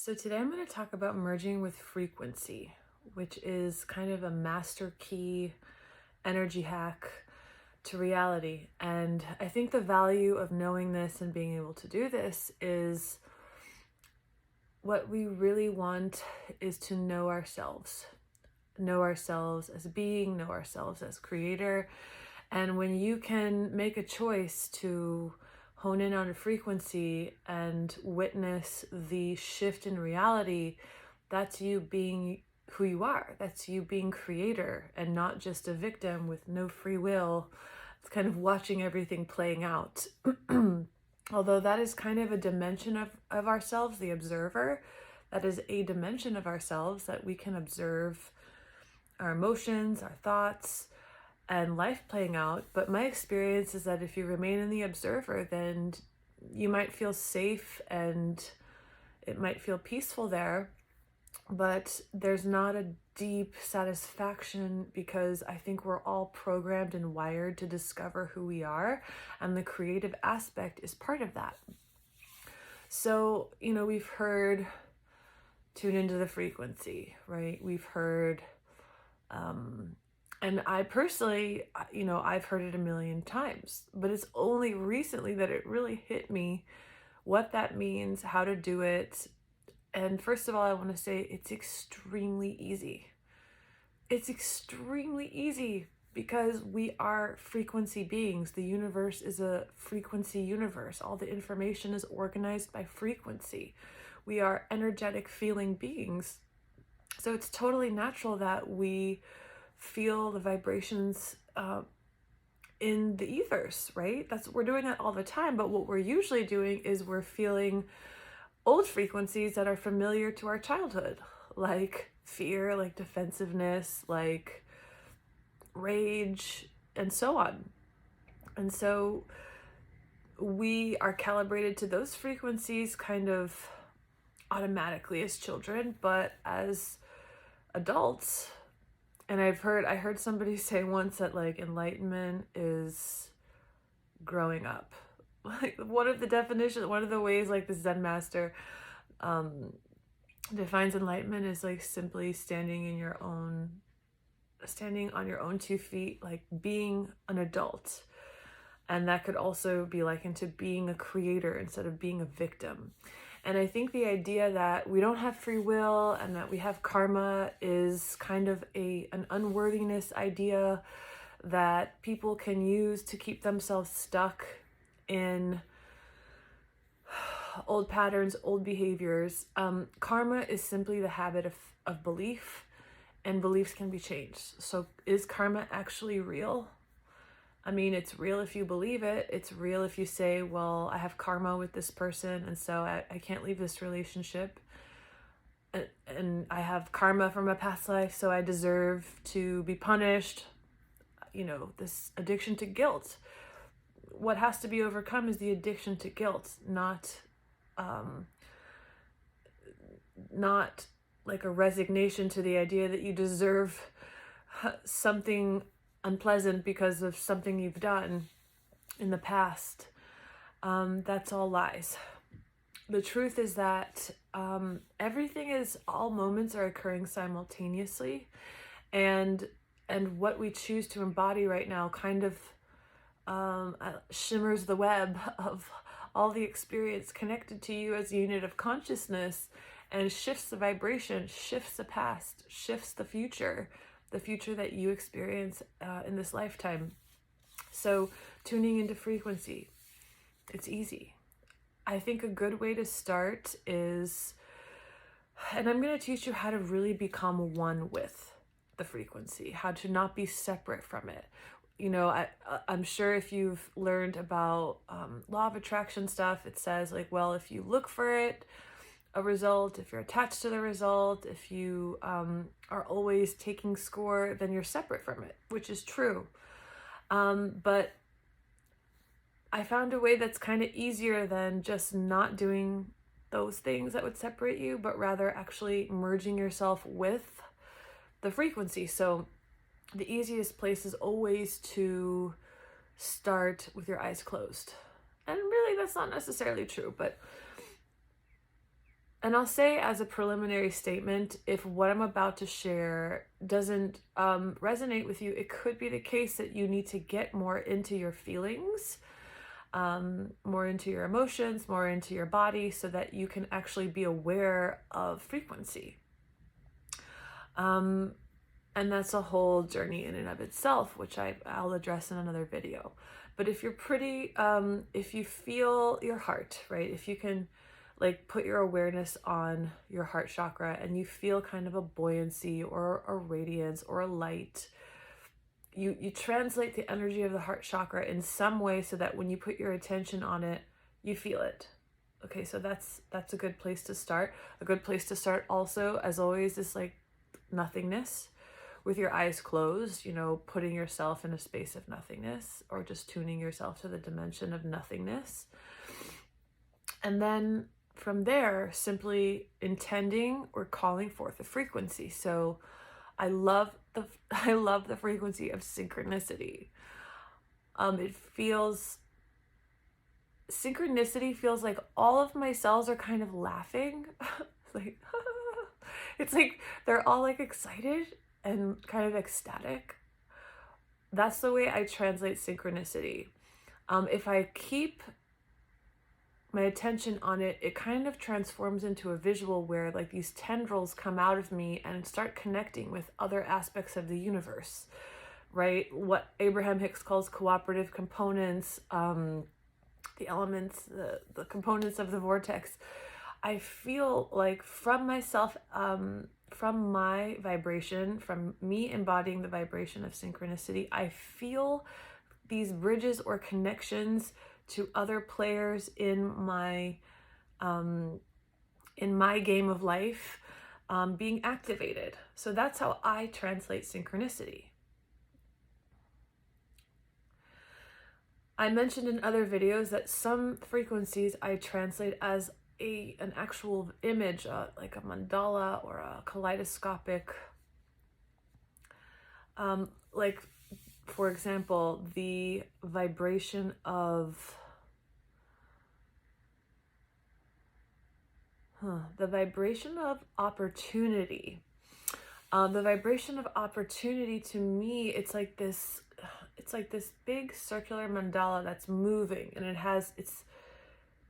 So today I'm going to talk about merging with frequency, which is kind of a master key energy hack to reality. And I think the value of knowing this and being able to do this is what we really want is to know ourselves as being, know ourselves as creator. And when you can make a choice to hone in on a frequency and witness the shift in reality, that's you being who you are. That's you being creator and not just a victim with no free will. It's kind of watching everything playing out. Although that is kind of a dimension of ourselves, the observer, that is a dimension of ourselves that we can observe our emotions, our thoughts, and life playing out. But my experience is that if you remain in the observer, then you might feel safe and it might feel peaceful there, but there's not a deep satisfaction, because I think we're all programmed and wired to discover who we are, and the creative aspect is part of that. So, we've heard tune into the frequency, right? We've heard and I personally, I've heard it a million times, but it's only recently that it really hit me what that means, how to do it. And first of all, I want to say it's extremely easy. It's extremely easy because we are frequency beings. The universe is a frequency universe. All the information is organized by frequency. We are energetic feeling beings. So it's totally natural that we feel the vibrations in the ethers, right? We're doing that all the time. But what we're usually doing is we're feeling old frequencies that are familiar to our childhood, like fear, like defensiveness, like rage, and so on. And so we are calibrated to those frequencies kind of automatically as children, but as adults, and I heard somebody say once that like enlightenment is growing up. Like one of the ways like the Zen master defines enlightenment is like simply standing on your own 2 feet, like being an adult. And that could also be likened to being a creator instead of being a victim. And I think the idea that we don't have free will and that we have karma is kind of an unworthiness idea that people can use to keep themselves stuck in old patterns, old behaviors. Karma is simply the habit of belief, and beliefs can be changed. So is karma actually real? I mean, it's real if you believe it. It's real if you say, well, I have karma with this person, and so I can't leave this relationship. And I have karma from a past life, so I deserve to be punished. This addiction to guilt. What has to be overcome is the addiction to guilt, not like a resignation to the idea that you deserve something unpleasant because of something you've done in the past. That's all lies. The truth is that all moments are occurring simultaneously, and what we choose to embody right now kind of shimmers the web of all the experience connected to you as a unit of consciousness, and shifts the vibration, shifts the past, shifts the future that you experience in this lifetime. So tuning into frequency, it's easy. I think a good way to start is, and I'm going to teach you how to really become one with the frequency, how to not be separate from it. I'm sure if you've learned about law of attraction stuff, it says like, well, if you look for it, a result, if you're attached to the result, if you are always taking score, then you're separate from it, which is true. But I found a way that's kind of easier than just not doing those things that would separate you, but rather actually merging yourself with the frequency. So the easiest place is always to start with your eyes closed. And really, that's not necessarily true, but And I'll say as a preliminary statement, if what I'm about to share doesn't resonate with you, it could be the case that you need to get more into your feelings, more into your emotions, more into your body, so that you can actually be aware of frequency. And that's a whole journey in and of itself, which I'll address in another video. But if you're if you feel your heart, right? If you can like put your awareness on your heart chakra and you feel kind of a buoyancy or a radiance or a light, you translate the energy of the heart chakra in some way so that when you put your attention on it, you feel it. Okay, so that's a good place to start. A good place to start also, as always, is like nothingness with your eyes closed, you know, putting yourself in a space of nothingness or just tuning yourself to the dimension of nothingness. And then from there, simply intending or calling forth a frequency. So I love the frequency of synchronicity. Synchronicity feels like all of my cells are kind of laughing. It's like they're all like excited and kind of ecstatic. That's the way I translate synchronicity. If I keep my attention on it, it kind of transforms into a visual where like these tendrils come out of me and start connecting with other aspects of the universe, right? What Abraham Hicks calls cooperative components, the elements, the components of the vortex. I feel like from myself, from my vibration, from me embodying the vibration of synchronicity, I feel these bridges or connections to other players in my game of life being activated. So that's how I translate synchronicity. I mentioned in other videos that some frequencies I translate as an actual image, like a mandala or a kaleidoscopic, like for example, the vibration of opportunity. The vibration of opportunity, to me, it's like this big circular mandala that's moving, and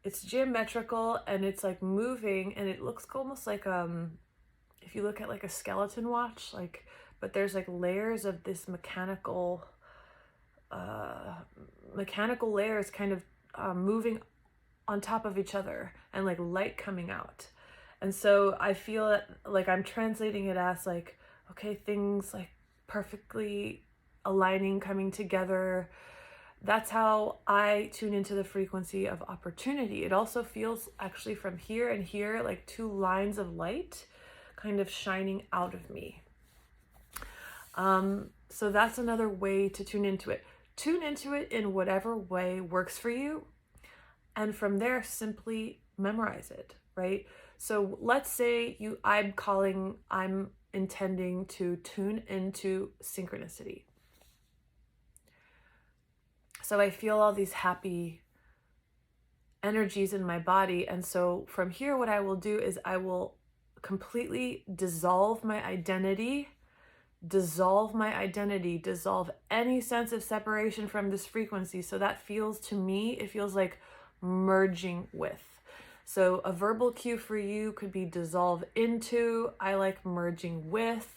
it's geometrical and it's like moving, and it looks almost like if you look at like a skeleton watch, like, but there's like layers of this mechanical layers kind of moving on top of each other, and like light coming out. And so I feel like I'm translating it as like, okay, things like perfectly aligning, coming together. That's how I tune into the frequency of opportunity. It also feels actually from here and here like two lines of light kind of shining out of me. So that's another way to tune into it. Tune into it in whatever way works for you. And from there, simply memorize it, right? So let's say I'm intending to tune into synchronicity. So I feel all these happy energies in my body. And so from here, what I will do is I will completely dissolve my identity, dissolve any sense of separation from this frequency. So that feels, to me, it feels like merging with. So a verbal cue for you could be dissolve into. I like merging with.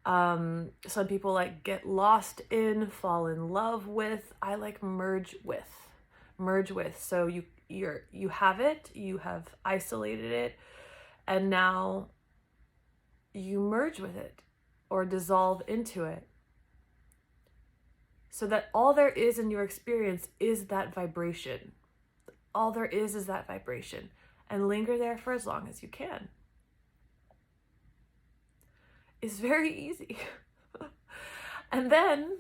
Some people like get lost in, fall in love with. I like merge with. So you have it, you have isolated it, and now you merge with it or dissolve into it. So that all there is in your experience is that vibration. All there is that vibration, and linger there for as long as you can. It's very easy. And then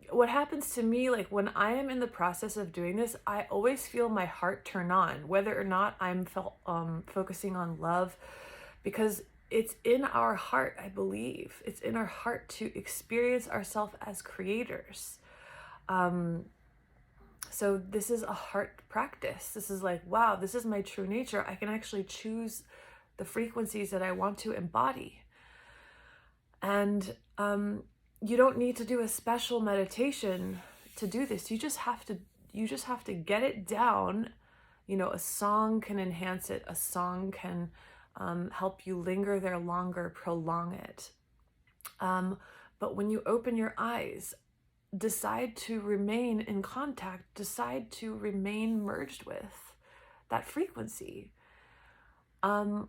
what happens to me, like when I am in the process of doing this, I always feel my heart turn on, whether or not I'm focusing on love, because it's in our heart, I believe. It's in our heart to experience ourselves as creators. So this is a heart practice. This is like, wow, this is my true nature. I can actually choose the frequencies that I want to embody. And you don't need to do a special meditation to do this. You just have to get it down. You know, a song can enhance it. A song can help you linger there longer, prolong it. But when you open your eyes, decide to remain in contact, decide to remain merged with that frequency. And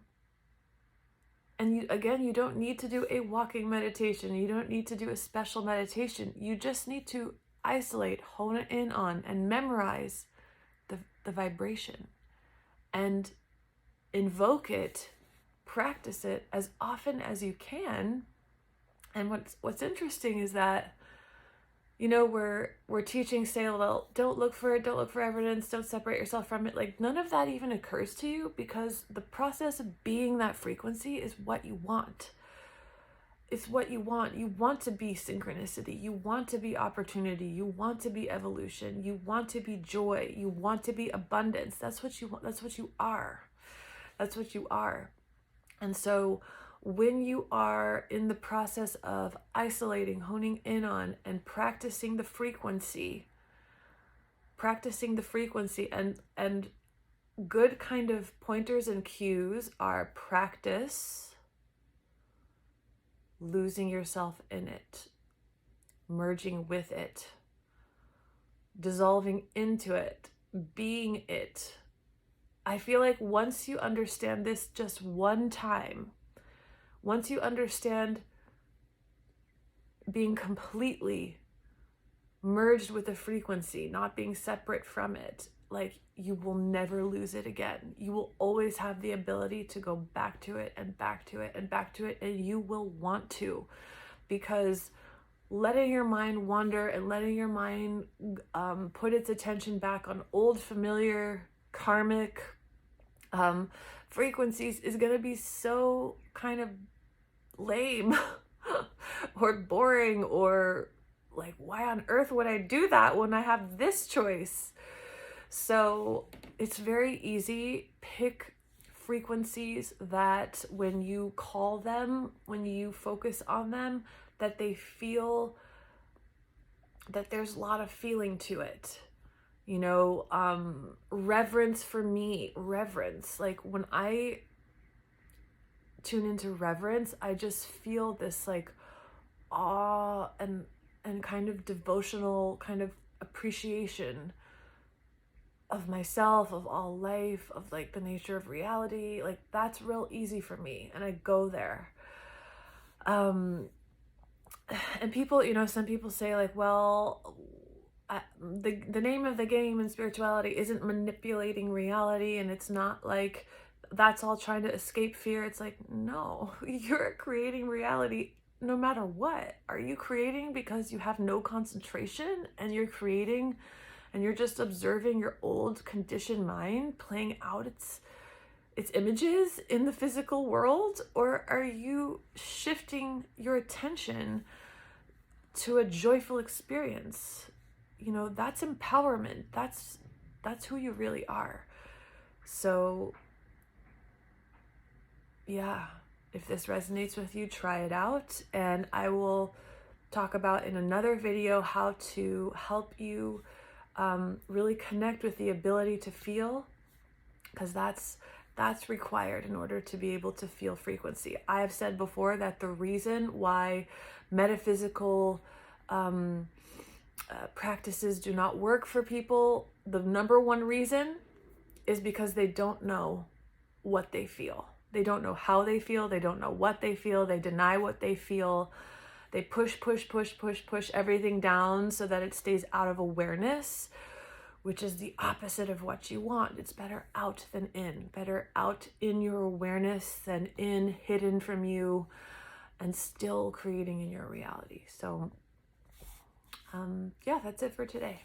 you don't need to do a walking meditation. You don't need to do a special meditation. You just need to isolate, hone it in on, and memorize the vibration and invoke it, practice it as often as you can. And what's interesting is that, you know, we're teaching, say, well, don't look for it, don't look for evidence, don't separate yourself from it. Like, none of that even occurs to you, because the process of being that frequency is what you want. It's what you want. You want to be synchronicity. You want to be opportunity. You want to be evolution. You want to be joy. You want to be abundance. That's what you want. That's what you are. That's what you are. And so when you are in the process of isolating, honing in on, and practicing the frequency, and good kind of pointers and cues are practice losing yourself in it, merging with it, dissolving into it, being it. I feel like once you understand this just one time, once you understand being completely merged with the frequency, not being separate from it, like, you will never lose it again. You will always have the ability to go back to it and back to it and back to it, and you will want to, because letting your mind wander and letting your mind put its attention back on old, familiar, karmic frequencies is going to be so kind of lame or boring, or like, why on earth would I do that when I have this choice? So it's very easy. Pick frequencies that when you call them, when you focus on them, that they feel that there's a lot of feeling to it. You know, reverence for me, reverence. Like, when I tune into reverence, I just feel this like awe and kind of devotional kind of appreciation of myself, of all life, of like the nature of reality. Like, that's real easy for me, and I go there. And people, you know, some people say like, well, the name of the game in spirituality isn't manipulating reality, and it's not like that's all trying to escape fear. It's like, no, you're creating reality no matter what. Are you creating because you have no concentration, and you're creating and you're just observing your old conditioned mind playing out its images in the physical world? Or are you shifting your attention to a joyful experience? You know, that's empowerment. That's who you really are. So yeah, if this resonates with you, try it out. And I will talk about in another video how to help you really connect with the ability to feel, because that's required in order to be able to feel frequency. I have said before that the reason why metaphysical practices do not work for people, the number one reason is because they don't know what they feel. They don't know how they feel. They don't know what they feel. They deny what they feel. They push everything down so that it stays out of awareness, which is the opposite of what you want. It's better out than in. Better out in your awareness than in, hidden from you, and still creating in your reality. So yeah, that's it for today.